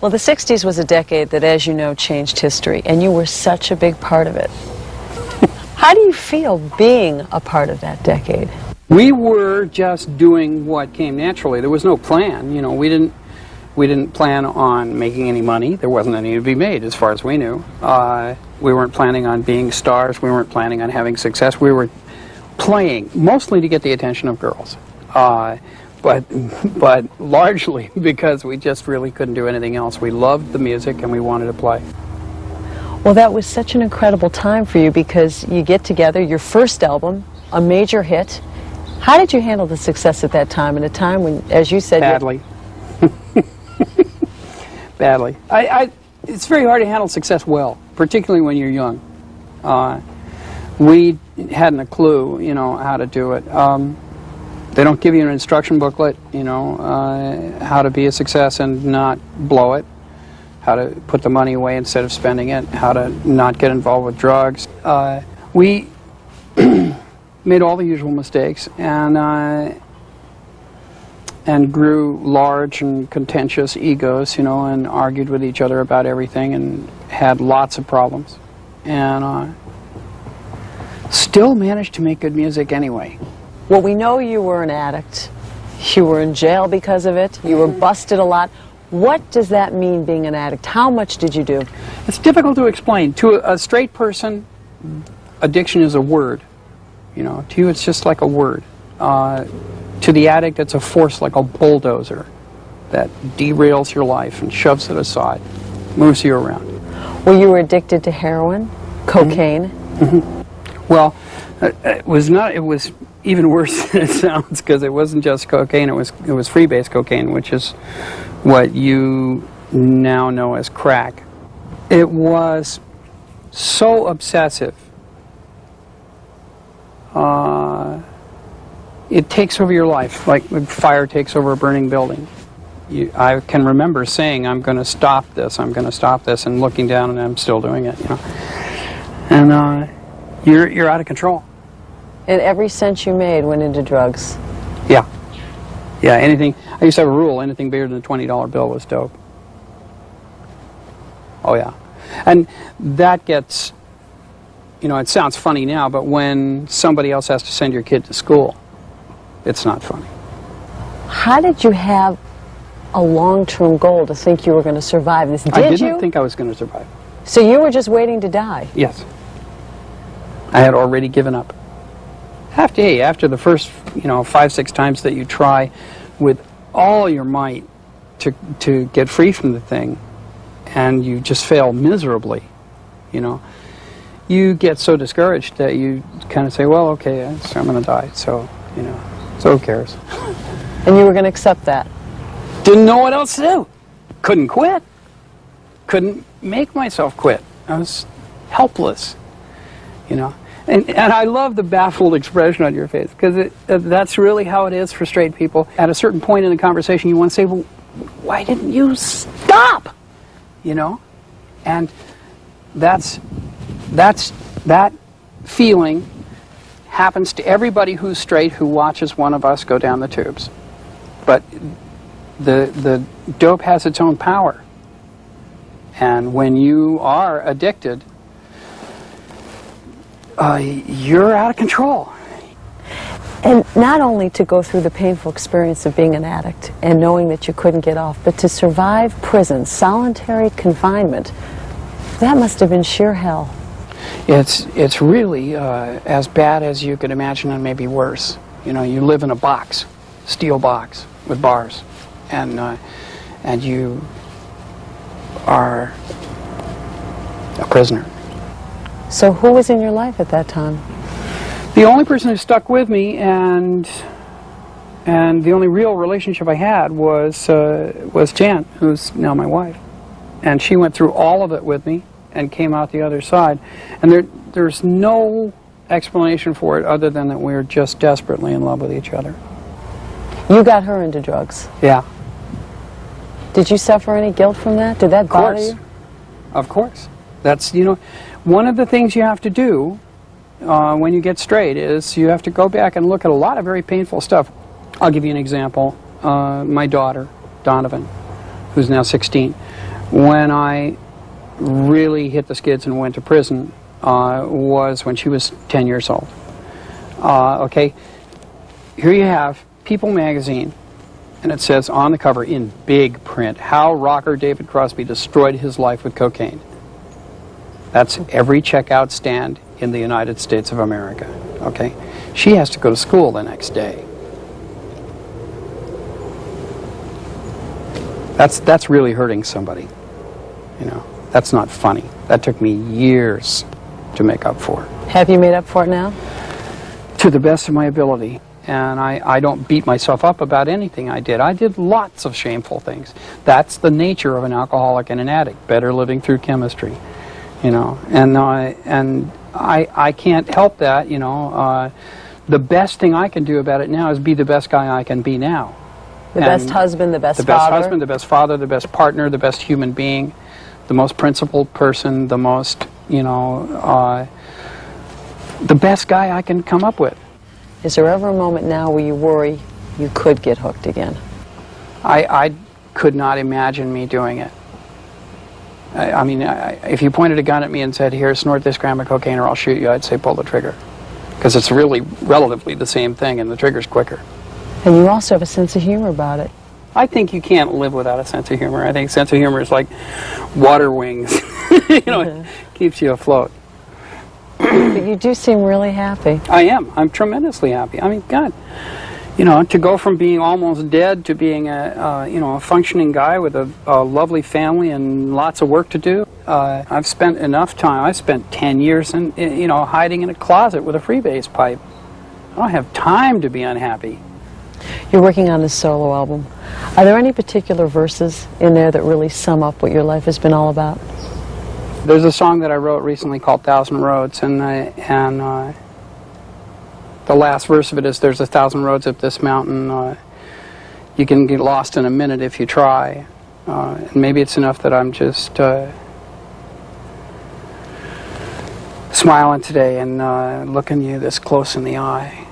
Well, the 60s was a decade that, as you know, changed history, and you were such a big part of it. How do you feel being a part of that decade? We were just doing what came naturally. There was no plan. You know, we didn't plan on making any money. There wasn't any to be made, as far as we knew. We weren't planning on being stars. We weren't planning on having success. We were playing mostly to get the attention of girls, but largely because we just really couldn't do anything else. We loved the music and we wanted to play. Well, that was such an incredible time for you because you get together, your first album, a major hit. How did you handle the success at that time, in a time when, as you said... Badly. Badly. It's very hard to handle success well, particularly when you're young. We hadn't a clue, you know, how to do it. They don't give you an instruction booklet, you know, how to be a success and not blow it, how to put the money away instead of spending it, how to not get involved with drugs. We made all the usual mistakes and grew large and contentious egos, you know, and argued with each other about everything and had lots of problems. And still managed to make good music anyway. Well, we know you were an addict. You were in jail because of it. You were busted a lot. What does that mean, being an addict? How much did you do? It's difficult to explain. To a straight person, addiction is a word. You know, to you it's just like a word. To the addict, it's a force like a bulldozer that derails your life and shoves it aside, moves you around. Well, you were addicted to heroin, cocaine. Mm-hmm. Well, it was even worse than it sounds, because it wasn't just cocaine, it was freebase cocaine, which is what you now know as crack. It was so obsessive. It takes over your life, like fire takes over a burning building. I can remember saying, I'm going to stop this, and looking down and I'm still doing it, you know. And you're out of control. And every cent you made went into drugs. Yeah. Yeah, anything, I used to have a rule, anything bigger than a $20 bill was dope. Oh yeah. And that gets, you know, it sounds funny now, but when somebody else has to send your kid to school, it's not funny. How did you have a long-term goal to think you were going to survive this? I didn't think I was going to survive. So you were just waiting to die? Yes. I had already given up. After the first, you know, 5-6 times that you try with all your might to get free from the thing, and you just fail miserably, you know, you get so discouraged that you kind of say, well, okay, so I'm going to die, so, you know, so who cares? And you were going to accept that? Didn't know what else to do. Couldn't quit. Couldn't make myself quit. I was helpless, you know. And I love the baffled expression on your face, because that's really how it is for straight people. At a certain point in the conversation, you want to say, well, why didn't you stop? You know? And that feeling happens to everybody who's straight who watches one of us go down the tubes. But the dope has its own power. And when you are addicted, you're out of control. And not only to go through the painful experience of being an addict and knowing that you couldn't get off, but to survive prison, solitary confinement, that must have been sheer hell. It's really as bad as you could imagine, and maybe worse. You know, you live in a box, steel box with bars, and you are a prisoner. So who was in your life at that time? The only person who stuck with me, and the only real relationship I had was Jan, who's now my wife. And she went through all of it with me and came out the other side. And there's no explanation for it other than that we're just desperately in love with each other. You got her into drugs? Yeah. Did you suffer any guilt from that? Did that bother you? Of course. That's, you know, one of the things you have to do when you get straight is you have to go back and look at a lot of very painful stuff. I'll give you an example. My daughter, Donovan, who's now 16. When I really hit the skids and went to prison was when she was 10 years old. Okay, here you have People magazine, and it says on the cover in big print, how rocker David Crosby destroyed his life with cocaine. That's every checkout stand in the United States of America. Okay, she has to go to school the next day. That's really hurting somebody. You know, that's not funny. That took me years to make up for. Have you made up for it now? To the best of my ability. And I don't beat myself up about anything I did. I did lots of shameful things. That's the nature of an alcoholic and an addict. Better living through chemistry, you know. And I can't help that, you know. The best thing I can do about it now is be the best guy I can be now. The best husband, the best father. The best husband, the best father, the best partner, the best human being, the most principled person, the most, you know, the best guy I can come up with. Is there ever a moment now where you worry you could get hooked again? I could not imagine me doing it. I mean, if you pointed a gun at me and said, here, snort this gram of cocaine or I'll shoot you, I'd say pull the trigger. Because it's really relatively the same thing and the trigger's quicker. And you also have a sense of humor about it. I think you can't live without a sense of humor. I think sense of humor is like water wings. You know, it keeps you afloat. But you do seem really happy. I am. I'm tremendously happy. I mean, God, you know, to go from being almost dead to being a you know, a functioning guy with a lovely family and lots of work to do. I've spent enough time. I spent 10 years in, you know, hiding in a closet with a freebase pipe. I don't have time to be unhappy. You're working on this solo album. Are there any particular verses in there that really sum up what your life has been all about? There's a song that I wrote recently called "1,000 Roads," and the last verse of it is, "There's 1,000 roads up this mountain. You can get lost in a minute if you try." And maybe it's enough that I'm just smiling today and looking you this close in the eye.